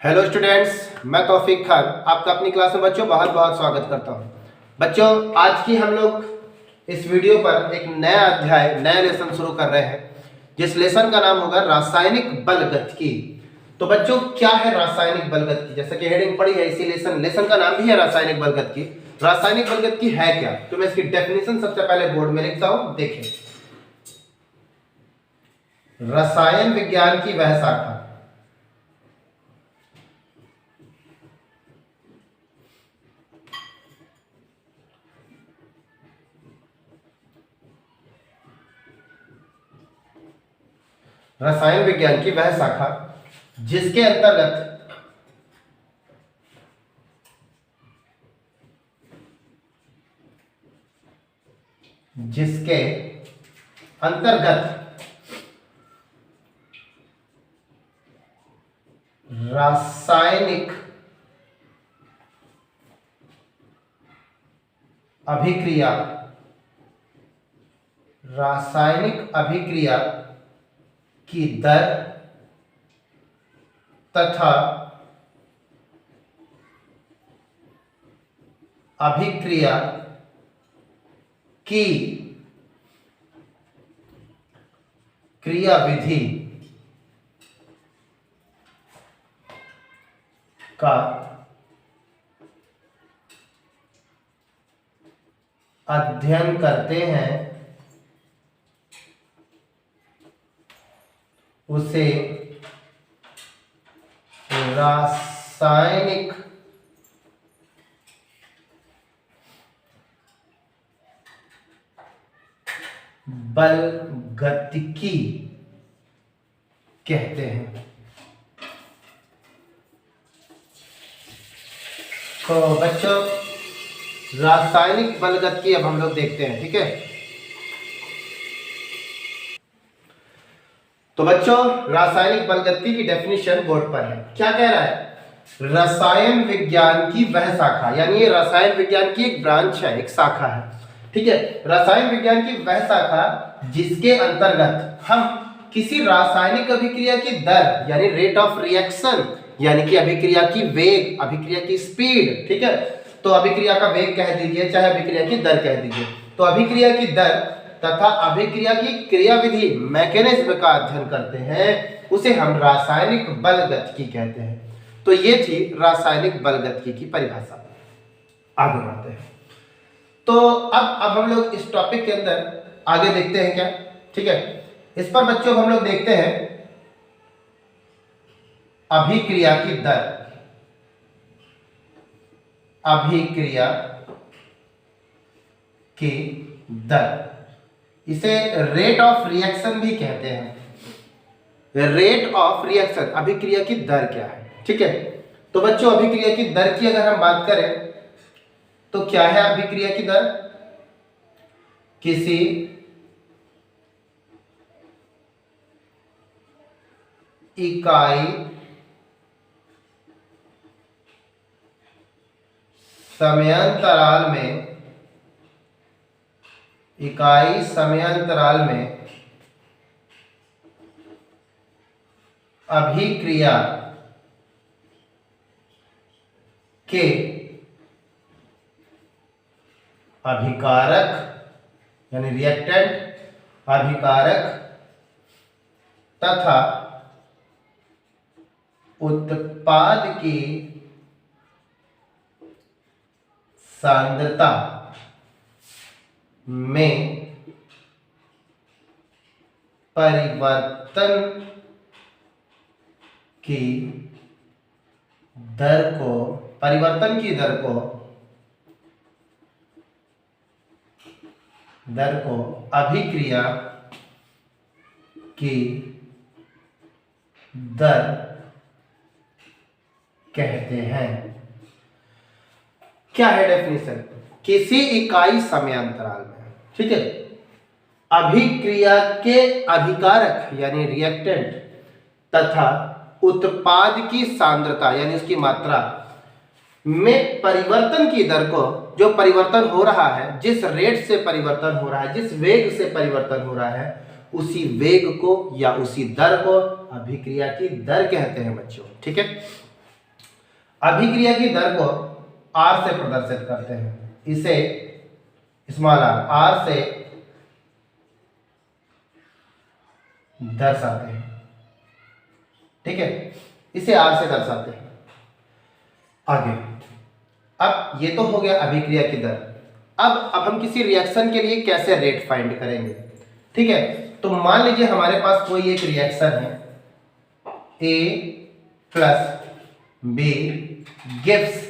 Hello students, मैं तौफीक खान आपका अपनी क्लास में बच्चों बहुत बहुत स्वागत करता हूं। बच्चों, आज की हम लोग इस वीडियो पर एक नया अध्याय नया लेसन शुरू कर रहे हैं, जिस लेसन का नाम होगा रासायनिक बलगतिकी। तो बच्चों, क्या है रासायनिक बलगतिकी? जैसा कि हेडिंग पड़ी है, इसी लेसन का नाम भी है रासायनिक बलगतिकी। रासायनिक बलगतिकी है क्या? तो मैं इसकी डेफिनेशन सबसे पहले बोर्ड में लिखता हूं, देखें। रसायन विज्ञान की वह शाखा रसायन विज्ञान की वह शाखा जिसके अंतर्गत रासायनिक अभिक्रिया की दर तथा अभिक्रिया की क्रियाविधि का अध्ययन करते हैं, उसे रासायनिक बलगतिकी कहते हैं। तो बच्चों, रासायनिक बलगतिकी अब हम लोग देखते हैं, ठीक है। तो बच्चों, रासायनिक बलगतिकी की डेफिनेशन बोर्ड पर है। क्या कह रहा है? रसायन विज्ञान की वह शाखा, यानी ये रसायन विज्ञान की एक ब्रांच है, एक शाखा है, ठीक है। रसायन विज्ञान की वह शाखा जिसके अंतर्गत हम किसी रासायनिक अभिक्रिया की दर यानी रेट ऑफ रिएक्शन, यानी कि अभिक्रिया की वेग, अभिक्रिया की स्पीड, ठीक है। तो अभिक्रिया का वेग कह दीजिए, चाहे अभिक्रिया की दर कह दीजिए। तो अभिक्रिया की दर तथा अभिक्रिया की क्रियाविधि मैकेनिज्म का अध्ययन करते हैं, उसे हम रासायनिक बलगतिकी कहते हैं। तो ये थी रासायनिक बलगतिकी की परिभाषा। आगे बढ़ते हैं। तो अब हम लोग इस टॉपिक के अंदर आगे देखते हैं क्या, ठीक है। इस पर बच्चों हम लोग देखते हैं अभिक्रिया की दर, अभिक्रिया की दर, इसे रेट ऑफ रिएक्शन भी कहते हैं। रेट ऑफ रिएक्शन, अभिक्रिया की दर क्या है, ठीक है। तो बच्चों, अभिक्रिया की दर की अगर हम बात करें तो क्या है अभिक्रिया की दर? किसी इकाई समयांतराल में अभिक्रिया के अभिकारक यानी रिएक्टेंट, अभिकारक तथा उत्पाद की सांद्रता में परिवर्तन की दर को अभिक्रिया की दर कहते हैं। क्या है डेफिनेशन? किसी इकाई समयांतराल में, ठीक है, अभिक्रिया के अभिकारक यानी रिएक्टेंट तथा उत्पाद की सांद्रता यानी उसकी मात्रा में परिवर्तन की दर को, जो परिवर्तन हो रहा है, जिस रेट से परिवर्तन हो रहा है, जिस वेग से परिवर्तन हो रहा है, उसी वेग को या उसी दर को अभिक्रिया की दर कहते हैं बच्चों। ठीक है, अभिक्रिया की दर को आर से प्रदर्शित करते हैं, इसे स्मॉल आर से दर्शाते हैं, ठीक है, इसे आर से दर्शाते हैं। आगे, अब ये तो हो गया अभिक्रिया की दर। अब हम किसी रिएक्शन के लिए कैसे रेट फाइंड करेंगे, ठीक है। तो मान लीजिए हमारे पास कोई एक रिएक्शन है, A plus B gives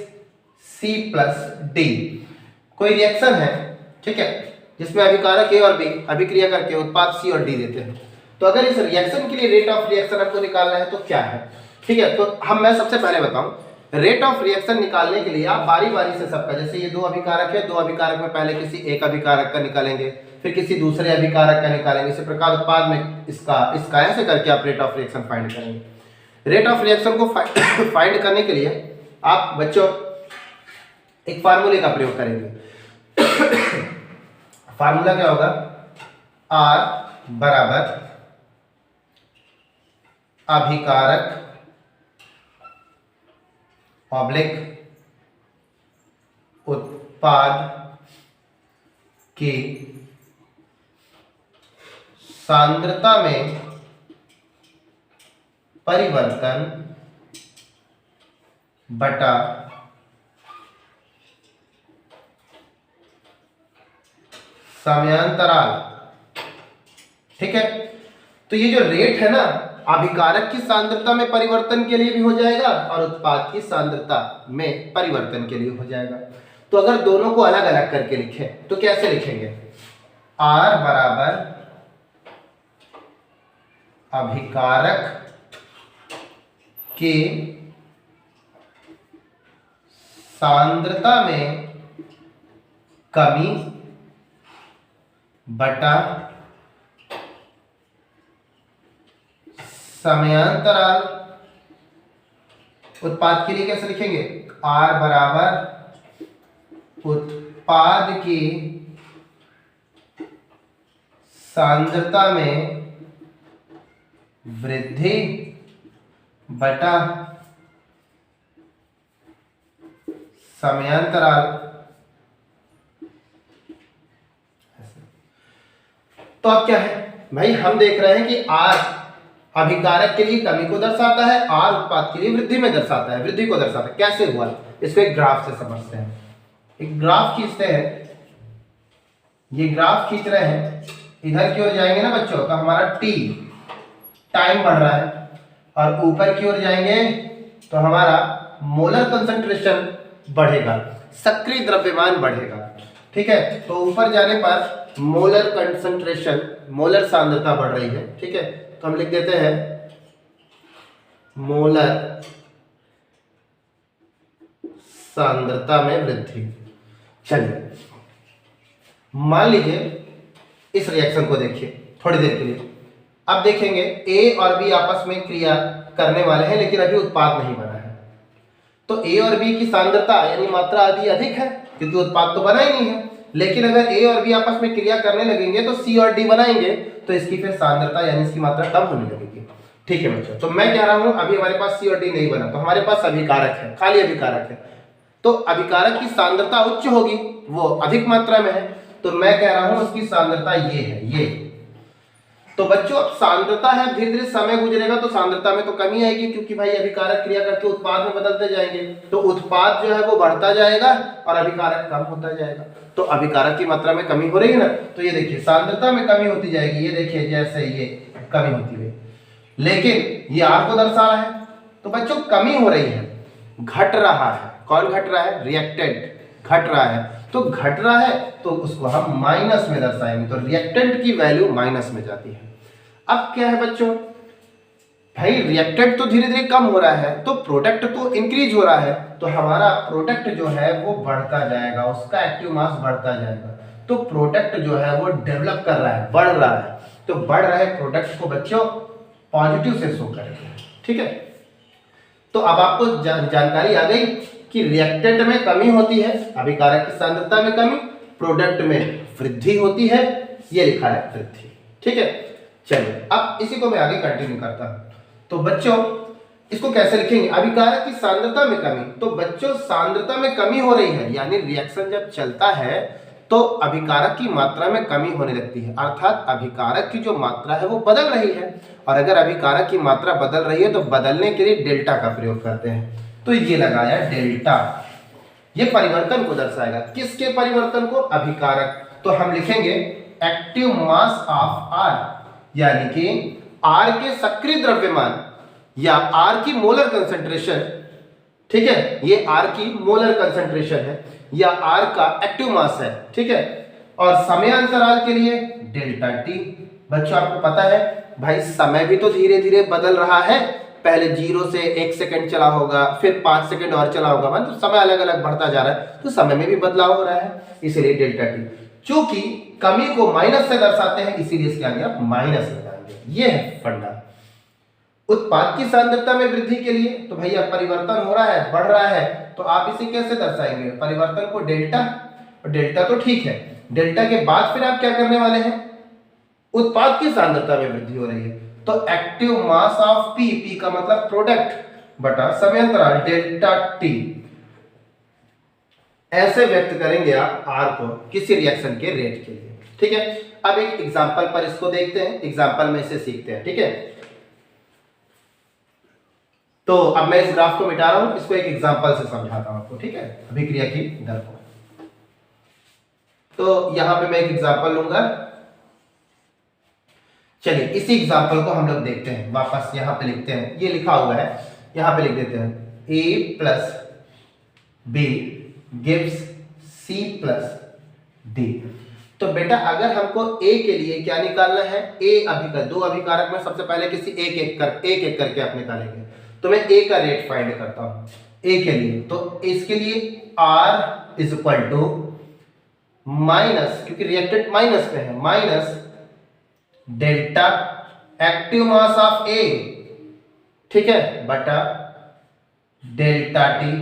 C plus D, कोई रिएक्शन है, ठीक है, जिसमें अभिकारक A और B अभिक्रिया करके उत्पाद C और D देते हैं। तो अगर इस रिएक्शन के लिए रेट ऑफ रिएक्शन आपको निकालना है तो क्या है, ठीक है। तो मैं सबसे पहले बताऊं, रेट ऑफ रिएक्शन निकालने के लिए आप बारी बारी से सबका, जैसे ये दो अभिकारक है, दो अभिकारक में पहले किसी एक अभिकारक का निकालेंगे, फिर किसी दूसरे अभिकारक का निकालेंगे, इसी प्रकार उत्पाद में इसका ऐसे करके आप रेट ऑफ रिएक्शन फाइंड करेंगे। रेट ऑफ रिएक्शन को फाइंड करने के लिए आप बच्चों एक फार्मूले का प्रयोग करेंगे। फार्मूला क्या होगा, R बराबर अभिकारक ऑब्लिक उत्पाद की सांद्रता में परिवर्तन बटा समयांतराल, ठीक है। तो ये जो रेट है ना, अभिकारक की सांद्रता में परिवर्तन के लिए भी हो जाएगा और उत्पाद की सांद्रता में परिवर्तन के लिए हो जाएगा। तो अगर दोनों को अलग अलग करके लिखें तो कैसे लिखेंगे, R बराबर अभिकारक की सांद्रता में कमी बटा समयांतराल। उत्पाद के लिए कैसे लिखेंगे, R बराबर उत्पाद की सांद्रता में वृद्धि बटा समयांतराल। तो अब क्या है भाई, हम देख रहे हैं कि R अभिकारक के लिए कमी को दर्शाता है, R उत्पाद के लिए वृद्धि में दर्शाता है, वृद्धि को दर्शाता है। कैसे हुआ, इसको एक ग्राफ से समझते हैं। एक ग्राफ खींचते हैं, ये ग्राफ खींच रहे हैं, इधर की ओर जाएंगे ना बच्चों तो हमारा T टाइम बढ़ रहा है, और ऊपर की ओर जाएंगे तो हमारा मोलर कंसंट्रेशन बढ़ेगा, सक्रिय द्रव्यमान बढ़ेगा, ठीक है। तो ऊपर जाने पर मोलर कंसंट्रेशन, मोलर सांद्रता बढ़ रही है, ठीक है। तो हम लिख देते हैं मोलर सांद्रता में वृद्धि। चलिए मान लीजिए इस रिएक्शन को देखिए थोड़ी देर के लिए। अब देखेंगे A और B आपस में क्रिया करने वाले हैं, लेकिन अभी उत्पाद नहीं बना है। तो A और B की सांद्रता यानी मात्रा अभी अधिक है, क्योंकि उत्पाद तो बना ही नहीं है। लेकिन अगर A और B आपस में क्रिया करने लगेंगे तो C और D बनाएंगे, तो इसकी फिर सांद्रता यानी इसकी मात्रा कम होने लगेगी, ठीक है बच्चों। तो मैं कह रहा हूं अभी हमारे पास C और D नहीं बना, तो हमारे पास अभिकारक है, खाली अभिकारक है। तो अभिकारक की सांद्रता उच्च होगी, वो अधिक मात्रा में है, तो मैं कह रहा हूं उसकी सांद्रता ये है, ये। तो बच्चों अब सांद्रता है, धीरे धीरे समय गुजरेगा तो सांद्रता में तो कमी आएगी, क्योंकि भाई अभिकारक क्रिया करके उत्पाद में बदलते जाएंगे, तो उत्पाद जो है वो बढ़ता जाएगा और अभिकारक कम होता जाएगा। तो अभिकारक की मात्रा में कमी हो रही है ना, तो ये देखिए सांद्रता में कमी होती जाएगी, ये देखिए जैसे ये कमी होती गई, लेकिन ये R को दर्शा रहा है। तो बच्चों कमी हो रही है, घट रहा है। कौन घट रहा है, रिएक्टेंट घट रहा है। तो घट रहा है तो उसको हम माइनस में दर्शाएंगे, तो रिएक्टेंट की वैल्यू माइनस में जाती है। अब क्या है बच्चों, भाई रिएक्टेंट तो धीरे धीरे कम हो रहा है, तो प्रोडक्ट तो इंक्रीज हो रहा है, तो हमारा प्रोडक्ट जो है वो बढ़ता जाएगा, उसका एक्टिव मास बढ़ता जाएगा। तो प्रोडक्ट जो है वो डेवलप कर रहा है, बढ़ रहा है। तो बढ़ रहे प्रोडक्ट को बच्चों पॉजिटिव से शो करेंगे, ठीक है। तो अब आपको जानकारी आ गई कि रिएक्टेंट में कमी होती है, अभिकारक की सांद्रता में कमी, प्रोडक्ट में वृद्धि होती है, ये लिखा है वृद्धि, ठीक है। चलिए अब इसी को मैं आगे कंटिन्यू करता हूं। तो बच्चों इसको कैसे लिखेंगे, अभिकारक की सांद्रता में कमी। तो बच्चों सांद्रता में कमी हो रही है, यानी रिएक्शन जब चलता है तो अभिकारक की मात्रा में कमी होने लगती है, अर्थात अभिकारक की जो मात्रा है वो बदल रही है। और अगर अभिकारक की मात्रा बदल रही है तो बदलने के लिए डेल्टा का प्रयोग करते हैं। तो ये लगाया डेल्टा, ये परिवर्तन को दर्शाएगा। किसके परिवर्तन को, अभिकारक। तो हम लिखेंगे एक्टिव मास ऑफ आर, यानी कि आर के सक्रिय द्रव्यमान या आर की मोलर कंसंट्रेशन, ठीक है, ये आर की मोलर कंसंट्रेशन है या आर का एक्टिव मास है, ठीक है। और समय अंतराल के लिए डेल्टा टी। बच्चों आपको पता है भाई समय भी तो धीरे धीरे बदल रहा है, पहले 0 से 1 सेकंड चला होगा, फिर 5 सेकंड और चला होगा, मतलब समय अलग अलग बढ़ता जा रहा है, तो समय में भी बदलाव हो रहा है, इसीलिए डेल्टा टी। चूंकि कमी को माइनस से दर्शाते हैं इसीलिए इसके आगे आप माइनस लगाएंगे, ये है फंडा। उत्पाद की सांद्रता में वृद्धि के लिए तो भैया परिवर्तन हो रहा है, बढ़ रहा है, तो आप इसे कैसे दर्शाएंगे, परिवर्तन को डेल्टा, और डेल्टा तो ठीक है, डेल्टा के बाद फिर आप क्या करने वाले हैं, उत्पाद की सांद्रता में वृद्धि हो रही है तो active mass of P, P का मतलब प्रोडक्ट बटा समय अंतराल डेल्टा टी, ऐसे व्यक्त करेंगे आप आर को किसी रिएक्शन के रेट के लिए, ठीक है। अब एक एग्जांपल पर इसको देखते हैं, एग्जांपल में इसे सीखते हैं, ठीक है। तो अब मैं इस ग्राफ को मिटा रहा हूं, इसको एक एग्जांपल से समझाता हूं आपको, ठीक है, अभिक्रिया की दर को। तो यहां पे मैं एक एग्जांपल लूंगा, चलिए इसी एग्जांपल को हम लोग देखते हैं, वापस यहां पे लिखते हैं, ये लिखा हुआ है, यहां पे लिख देते हैं a plus B gives c plus d। तो बेटा अगर हमको a के लिए क्या निकालना है, a अभिकारक, दो अभिकारक में सबसे पहले किसी एक एक करके आप निकालेंगे। तो मैं a का रेट फाइंड करता हूं a के लिए, तो इसके लिए r is equal to minus, क्योंकि रिएक्टेंट माइनस में है, minus delta active mass of A, ठीक है, बटा डेल्टा टी।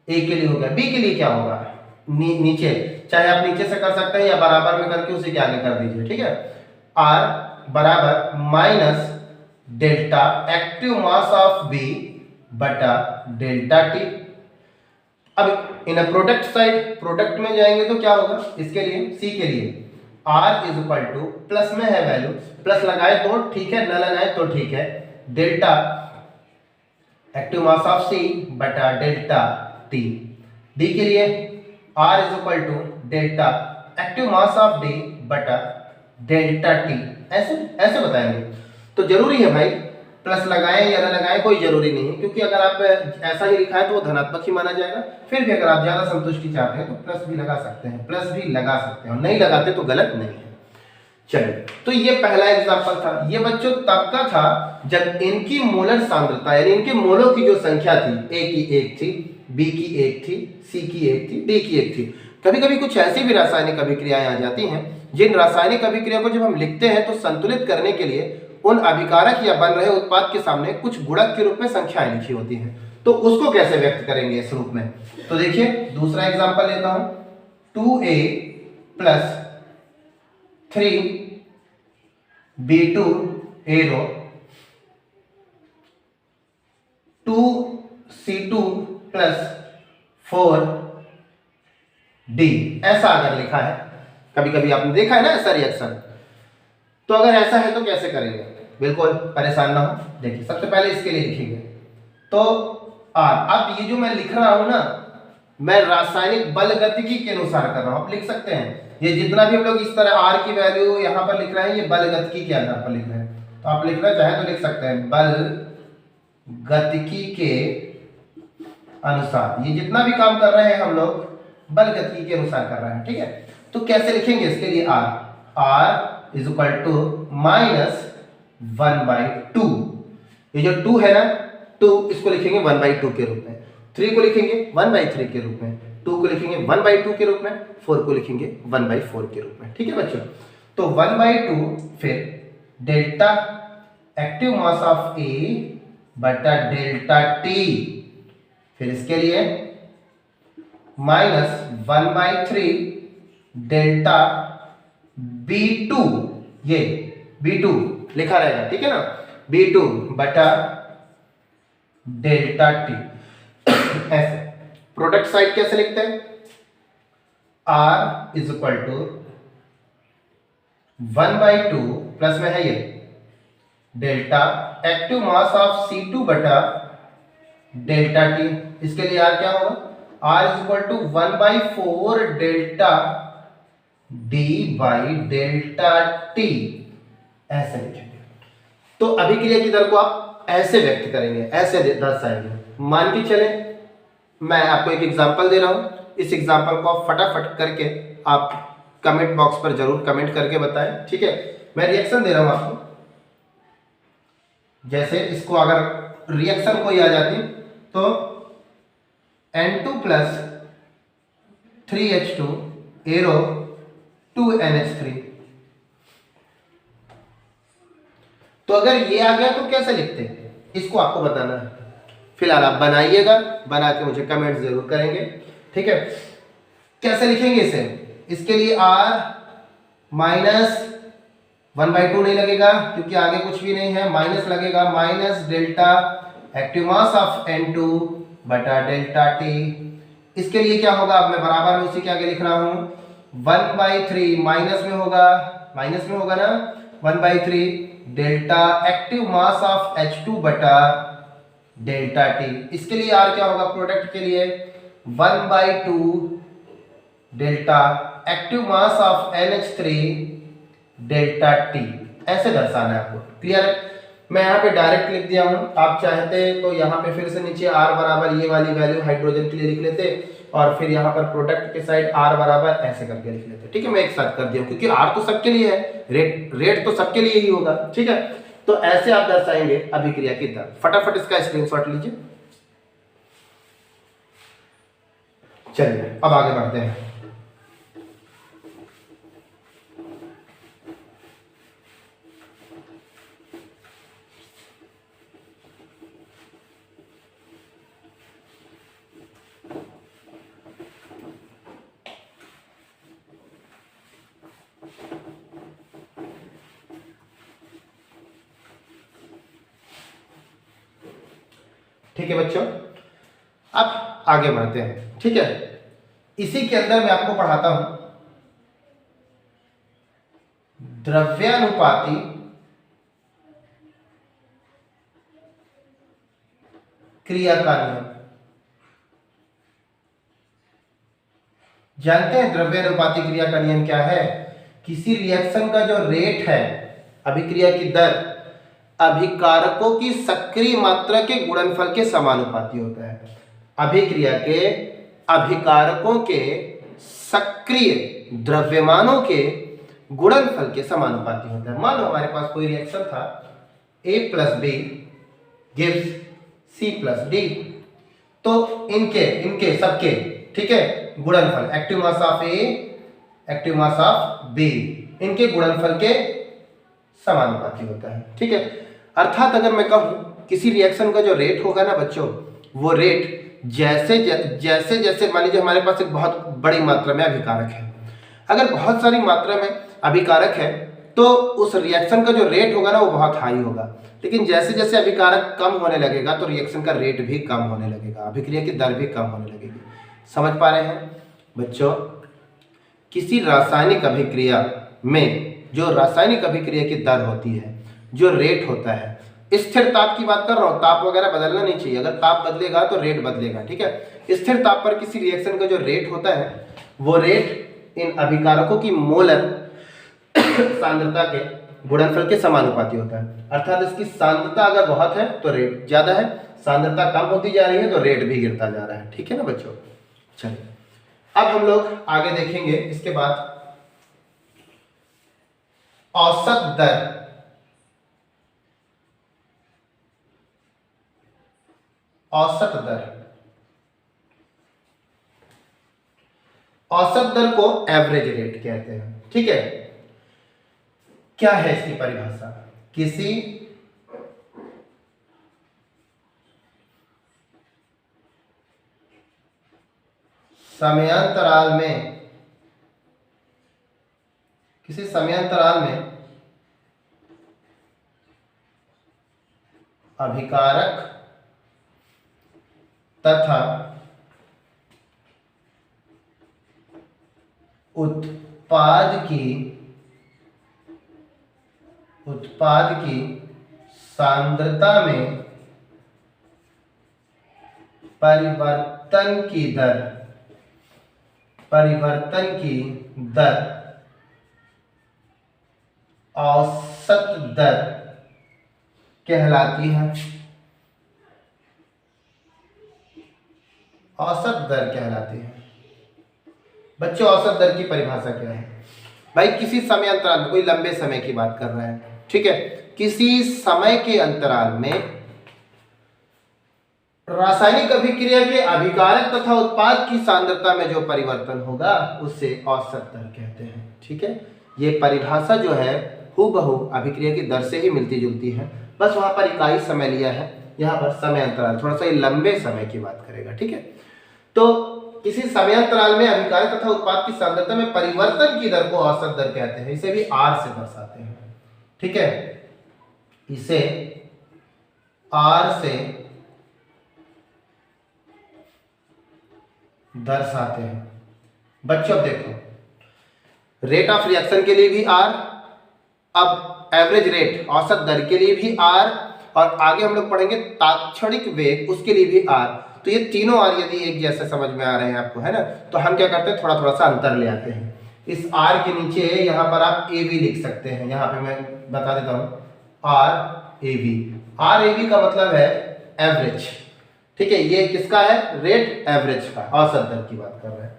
A के लिए हो गया, B के लिए क्या होगा, नीचे, चाहे आप नीचे से कर सकते हैं या बराबर में करके उसे आगे कर दीजिए, ठीक है। R बराबर minus delta active mass of B बटा डेल्टा टी। अब इन प्रोडक्ट साइड, प्रोडक्ट में जाएंगे तो क्या होगा, इसके लिए C के लिए R is equal to, plus में है वैल्यू, प्लस लगाए तो ठीक है, न लगाए तो ठीक है, delta active mass of C बटा डेल्टा T। D के लिए R is equal to delta active mass of D बटा डेल्टा T, ऐसे बताएंगे। तो जरूरी है भाई प्लस लगाएं या न लगाएं कोई जरूरी नहीं है, क्योंकि अगर आप ऐसा ही लिखा है तो वो धनात्मक ही माना जाएगा। फिर भी अगर आप ज्यादा संतुष्टि चाहते हैं तो प्लस भी लगा सकते हैं, प्लस भी लगा सकते हैं, और नहीं लगाते तो गलत नहीं है। चलिए, तो ये पहला एग्जांपल था। ये बच्चों तब का था जब इनकी मोलर सांद्रता यानी इनके मोलों की जो संख्या थी, ए की 1 थी, बी की 1 थी, सी की 1 थी, डी की 1 थी। कभी कभी कुछ ऐसी भी रासायनिक अभिक्रियाएं आ जाती हैं जिन रासायनिक अभिक्रिया को जब हम लिखते हैं तो संतुलित करने के लिए उन अभिकारक या बन रहे उत्पाद के सामने कुछ गुणक के रूप में संख्याएं लिखी होती हैं, तो उसको कैसे व्यक्त करेंगे इस रूप में। तो देखिए दूसरा एग्जांपल लेता हूं, 2a plus 3b2 arrow 2c2 plus 4d, ऐसा अगर लिखा है, कभी कभी आपने देखा है ना ऐसा रिएक्शन। तो अगर ऐसा है तो कैसे करेंगे, बिल्कुल परेशान ना हो। देखिए सबसे पहले इसके लिए लिखेंगे तो आर, अब ये जो मैं लिख रहा हूं ना, मैं रासायनिक बल गतिकी के अनुसार कर रहा हूं, आप लिख सकते हैं ये जितना भी हम लोग इस तरह आर की वैल्यू यहां पर लिख रहे हैं ये बल गतिकी के आधार पर लिख रहे हैं। तो आप लिखना चाहे तो लिख सकते हैं बल गतिकी के अनुसार, ये जितना भी काम कर रहे हैं हम लोग बल गतिकी के अनुसार कर रहे हैं, ठीक है। तो कैसे लिखेंगे इसके लिए R is equal to minus 1/2, ये जो 2 है ना 2, इसको लिखेंगे 1/2 के रूप में, 3 को लिखेंगे 1/3 के रूप में, 2 को लिखेंगे 1/2 के रूप में, 4 को लिखेंगे 1/4 के रूप में, ठीक है बच्चों। तो 1/2 फिर डेल्टा एक्टिव मास ऑफ ए बटा डेल्टा टी, फिर इसके लिए माइनस 1/3 डेल्टा B2, ये B2 लिखा रहेगा, ठीक है ना, B2 बटा डेल्टा टी। ऐसे प्रोडक्ट साइड कैसे लिखते हैं? R is equal to 1/2 plus में है ये delta active mass of C2 बटा डेल्टा टी। इसके लिए R क्या होगा? R is equal to 1/4 delta D by delta T. ऐसे लिखेंगे। तो अभिक्रिया की दर को आप ऐसे व्यक्त करेंगे, ऐसे दर्शाएंगे। मान के चले मैं आपको एक एग्जांपल दे रहा हूं, इस एग्जांपल को आप फटाफट करके आप कमेंट बॉक्स पर जरूर कमेंट करके बताएं, ठीक है। मैं रिएक्शन दे रहा हूं आपको, जैसे इसको अगर रिएक्शन कोई आ जाती तो N2 plus 3H2 arrow 2NH3। तो अगर ये आ गया तो कैसे लिखते हैं, इसको आपको बताना है। फिलहाल आप बनाइएगा, बना के मुझे कमेंट जरूर करेंगे, ठीक है। कैसे लिखेंगे इसे? इसके लिए R माइनस 1/2 नहीं लगेगा क्योंकि आगे कुछ भी नहीं है, माइनस लगेगा, minus delta active mass of N2 बटा डेल्टा टी। इसके लिए क्या होगा? अब मैं बराबर में उसी के आगे लिख रहा हूं 1/3 माइनस में होगा ना, 1/3 delta active mass of H2 बटा डेल्टा टी। इसके लिए R क्या होगा? प्रोडक्ट के लिए 1/2 delta active mass of NH3 delta T. ऐसे दर्शाना है आपको, क्लियर है? मैं यहाँ पे डायरेक्ट लिख दिया हूँ, आप चाहते तो यहाँ पे फिर से नीचे R बराबर ये वाली वैल्यू हाइड्रोजन के लिए लिख लेते और फिर यहाँ पर प्रोडक्ट के साइड R बराबर ऐसे करके लिख लेते, ठीक है। मैं एक साथ कर दिया क्योंकि R तो सबके लिए है, रेट तो सबके लिए ही होगा, ठीक है। तो ऐसे आप दर्शाएंगे अभिक्रिया की दर। फटाफट इसका स्क्रीनशॉट लीजिए। चलिए अब आगे बढ़ते हैं। ठीक है बच्चों, अब आगे बढ़ते हैं, ठीक है। इसी के अंदर मैं आपको पढ़ाता हूं द्रव्यानुपाती क्रिया का नियम। जानते हैं द्रव्यानुपाती क्रिया का नियम क्या है? किसी रिएक्शन का जो रेट है, अभिक्रिया की दर, अभिकारकों की सक्रिय मात्रा के गुणनफल के समानुपाती होता है। अभिक्रिया के अभिकारकों के सक्रिय द्रव्यमानों के गुणनफल के समानुपाती होता है। मान लो हमारे पास कोई रिएक्शन था, A plus B gives C plus D. तो इनके सबके, ठीक है, गुणनफल active mass of A active mass of B, इनके गुणनफल के समानुपाती होता है, ठीक है। अर्थात अगर मैं कहूं किसी रिएक्शन का जो रेट होगा ना बच्चों, वो रेट जैसे जैसे मान लीजिए हमारे पास एक बहुत बड़ी मात्रा में अभिकारक है, अगर बहुत सारी मात्रा में अभिकारक है तो उस रिएक्शन का जो रेट होगा ना वो बहुत हाई होगा। लेकिन जैसे जैसे अभिकारक कम होने लगेगा तो रिएक्शन का रेट भी कम होने लगेगा, अभिक्रिया की दर भी कम होने लगेगी। समझ पा रहे हैं बच्चों? किसी रासायनिक अभिक्रिया में जो रासायनिक अभिक्रिया की दर होती है, जो रेट होता है, स्थिर ताप की बात कर रहा हूं, ताप वगैरह बदलना नहीं चाहिए, अगर ताप बदलेगा तो रेट बदलेगा, ठीक है। स्थिर ताप पर किसी रिएक्शन का जो रेट होता है वो रेट इन अभिकारकों की मोलर सांद्रता के गुणनफल के समानुपाती होता है। अर्थात इसकी सांद्रता अगर बहुत है तो रेट ज्यादा है, सांद्रता कम होती जा रही है तो रेट भी गिरता जा रहा है, ठीक है ना बच्चों। चलिए अब हम लोग आगे देखेंगे इसके बाद औसत दर। औसत दर, औसत दर को एवरेज रेट कहते हैं, ठीक है। क्या है इसकी परिभाषा? किसी समयांतराल में, किसी समयांतराल में अभिकारक तथा उत्पाद की सांद्रता में परिवर्तन की दर औसत दर कहलाती है। औसत दर कहलाती है। बच्चों, औसत दर की परिभाषा क्या है? भाई किसी समय अंतराल में, कोई लंबे समय की बात कर रहा है, ठीक है, किसी समय के अंतराल में रासायनिक अभिक्रिया के अभिकारक तथा उत्पाद की सांद्रता में जो परिवर्तन होगा उसे औसत दर कहते हैं। ठीक है, ये परिभाषा जो है हूबहू अभिक्रिया की दर से ही मिलती जुलती है, बस वहां पर इकाई समय लिया है, यहाँ पर समय अंतराल थोड़ा सा लंबे समय की बात करेगा। ठीक है, तो किसी समय अंतराल में अभिकारक तथा उत्पाद की सांद्रता में परिवर्तन की दर को औसत दर कहते हैं। इसे भी आर से दर्शाते हैं। ठीक है, इसे आर से दर्शाते हैं। बच्चों अब देखो, रेट ऑफ रिएक्शन के लिए भी आर, अब एवरेज रेट औसत दर के लिए भी आर, और आगे हम लोग पढ़ेंगे तात्क्षणिक वेग, उसके लिए भी आर। तो ये तीनों आर यदि एक जैसे समझ में आ रहे हैं आपको, है ना, तो हम क्या करते हैं, थोड़ा थोड़ा सा अंतर ले आते हैं। इस आर के नीचे यहाँ पर आप ए बी लिख सकते हैं। यहाँ पे मैं बता देता हूँ, R A B. R A B का मतलब है एवरेज। ठीक है, ये किसका है? रेट एवरेज का, औसत दर की बात कर रहे हैं।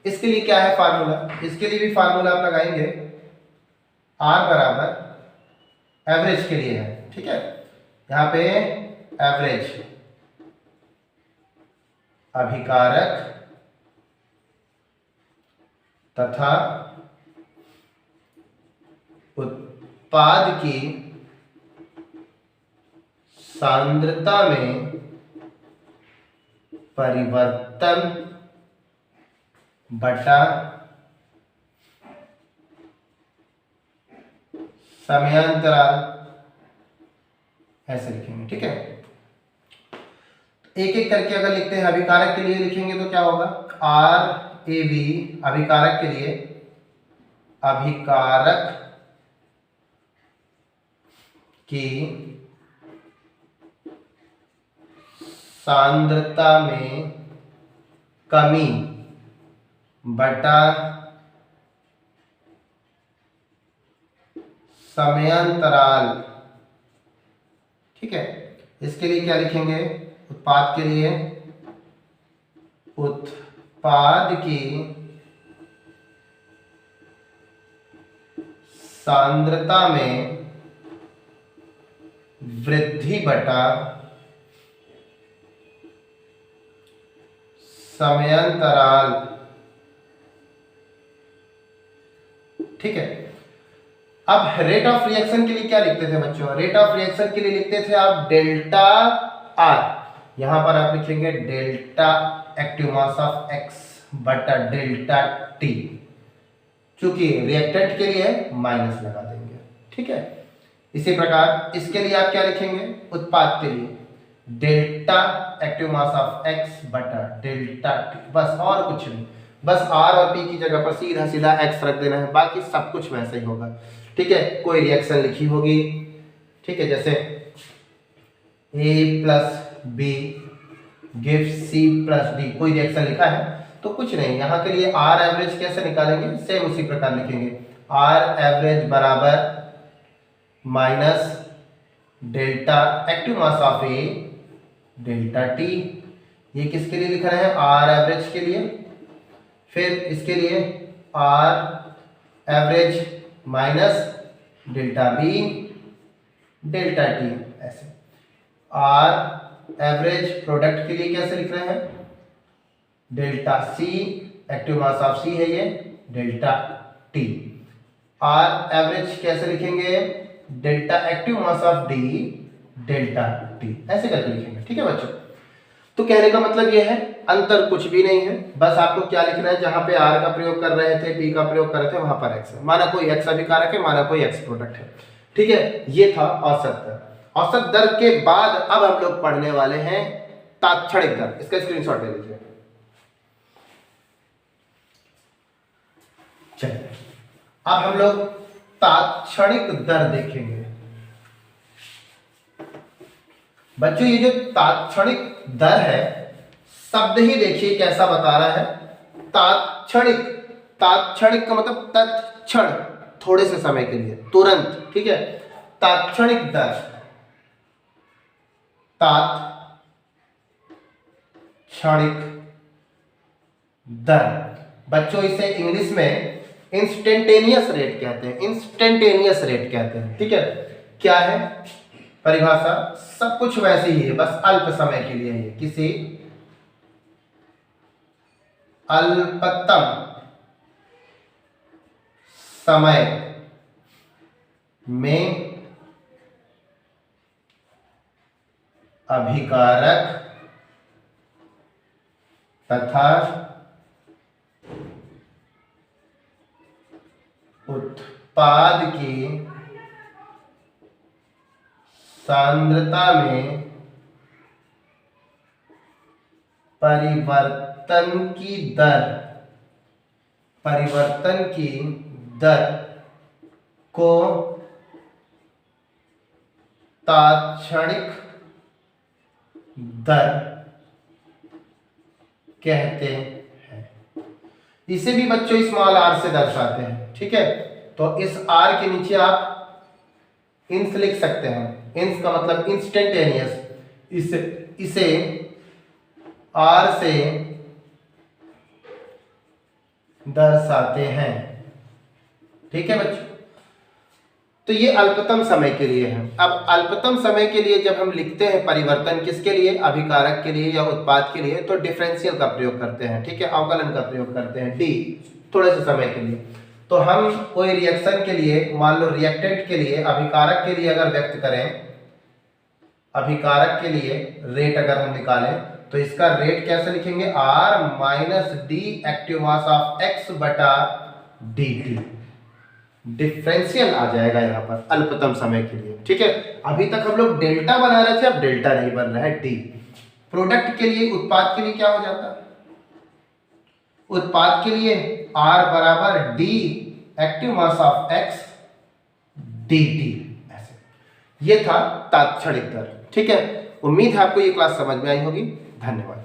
इसके लिए क्या है फार्मूला? इसके लिए भी फार्मूला आप लगाएंगे, आर बराबर एवरेज के लिए है। ठीक है, यहाँ पे एवरेज अभिकारक तथा उत्पाद की सांद्रता में परिवर्तन बटा समयांतराल, ऐसे लिखेंगे। ठीक है, एक एक करके अगर लिखते हैं, अभिकारक के लिए लिखेंगे तो क्या होगा, आर ए बी अभिकारक के लिए, अभिकारक की सांद्रता में कमी बटा समयांतराल। ठीक है, इसके लिए क्या लिखेंगे, उत्पाद के लिए, उत्पाद की सांद्रता में वृद्धि बटा समयांतराल। ठीक है, अब रेट ऑफ रिएक्शन के लिए क्या लिखते थे बच्चों? रेट ऑफ रिएक्शन के लिए लिखते थे आप डेल्टा आर। यहां पर आप लिखेंगे delta active mass of X बटा डेल्टा टी, चूंकि रिएक्टेंट के लिए माइनस लगा देंगे। ठीक है, इसी प्रकार इसके लिए आप क्या लिखेंगे, उत्पाद के लिए delta active mass of X बटा डेल्टा टी, बस और कुछ नहीं, बस आर और पी की जगह पर सीधा सीधा एक्स रख देना है, बाकी सब कुछ वैसे ही होगा। ठीक है, कोई रिएक्शन लिखी होगी, ठीक है, जैसे A plus B gives C plus D, कोई रिएक्शन लिखा है तो कुछ नहीं, यहाँ के लिए आर एवरेज कैसे निकालेंगे, सेम उसी प्रकार लिखेंगे, आर एवरेज बराबर minus delta active mass of A delta T. ये किसके लिए लिख रहे हैं, आर एवरेज के लिए। फिर इसके लिए R average minus delta B delta T, ऐसे। आर एवरेज प्रोडक्ट के लिए कैसे लिख रहे हैं, delta C active mass of C है ये, डेल्टा टी। आर एवरेज कैसे लिखेंगे, delta active mass of D delta T, ऐसे करके लिखेंगे। ठीक है बच्चों, तो कहने का मतलब ये है, अंतर कुछ भी नहीं है, बस आपको क्या लिखना है, जहां पे आर का प्रयोग कर रहे थे, पी का प्रयोग कर रहे थे, वहां पर एक्स है, माना कोई एक्स अभिकारक है, माना कोई एक्स प्रोडक्ट है। ठीक है, ये था औसत दर। औसत दर के बाद अब हम लोग पढ़ने वाले हैं तात्क्षणिक दर, इसका स्क्रीनशॉट ले लीजिए। चलिए अब हम लोग तात्क्षणिक दर देखेंगे। बच्चों ये जो तात्क्षणिक दर है, शब्द ही देखिए कैसा बता रहा है। तात्क्षणिक, तात्क्षणिक का मतलब तत्क्षण, थोड़े से समय के लिए, तुरंत, ठीक है। तात्क्षणिक दर, तात्क्षणिक दर, बच्चों इसे इंग्लिश में इंस्टेंटेनियस रेट कहते हैं, इंस्टेंटेनियस रेट कहते हैं, ठीक है। क्या है परिभाषा? सब कुछ वैसे ही है, बस अल्प समय के लिए है, किसी अल्पतम समय में अभिकारक तथा उत्पाद की सांद्रता में परिवर्तन की दर को तात्क्षणिक दर कहते हैं। इसे भी बच्चों स्मॉल आर से दर्शाते हैं, ठीक है। तो इस आर के नीचे आप इंस लिख सकते हैं, इंस का मतलब इंस्टेंटेनियस, इसे आर से दर्शाते हैं, ठीक है बच्चों। तो ये अल्पतम समय के लिए है। अब अल्पतम समय के लिए जब हम लिखते हैं परिवर्तन, किसके लिए? अभिकारक के लिए या उत्पाद के लिए, तो डिफरेंशियल का प्रयोग करते हैं, ठीक है, अवकलन का प्रयोग करते हैं, डी, थोड़े से समय के लिए। तो हम कोई रिएक्शन के लिए, मान लो रिएक्टेंट के लिए, अभिकारक के लिए अगर व्यक्त करें, अभिकारक के लिए रेट अगर हम निकालें, तो इसका रेट कैसे लिखेंगे? R minus D active mass of X बटा डी टी। डिफरेंशियल आ जाएगा यहाँ पर अल्पतम समय के लिए, ठीक है। अभी तक हम लोग डेल्टा बना रहे थे, अब डेल्टा नहीं बन रहा है, डी। प्रोडक्ट के लिए, उत्पाद के लिए क्या हो जाता? उत्पाद के लिए R बराबर D active mass of x D T, ऐसे। ये था तात्क्षणिक दर, ठीक है। उम्मीद है आपको ये क्लास समझ में आई होगी। धन्यवाद।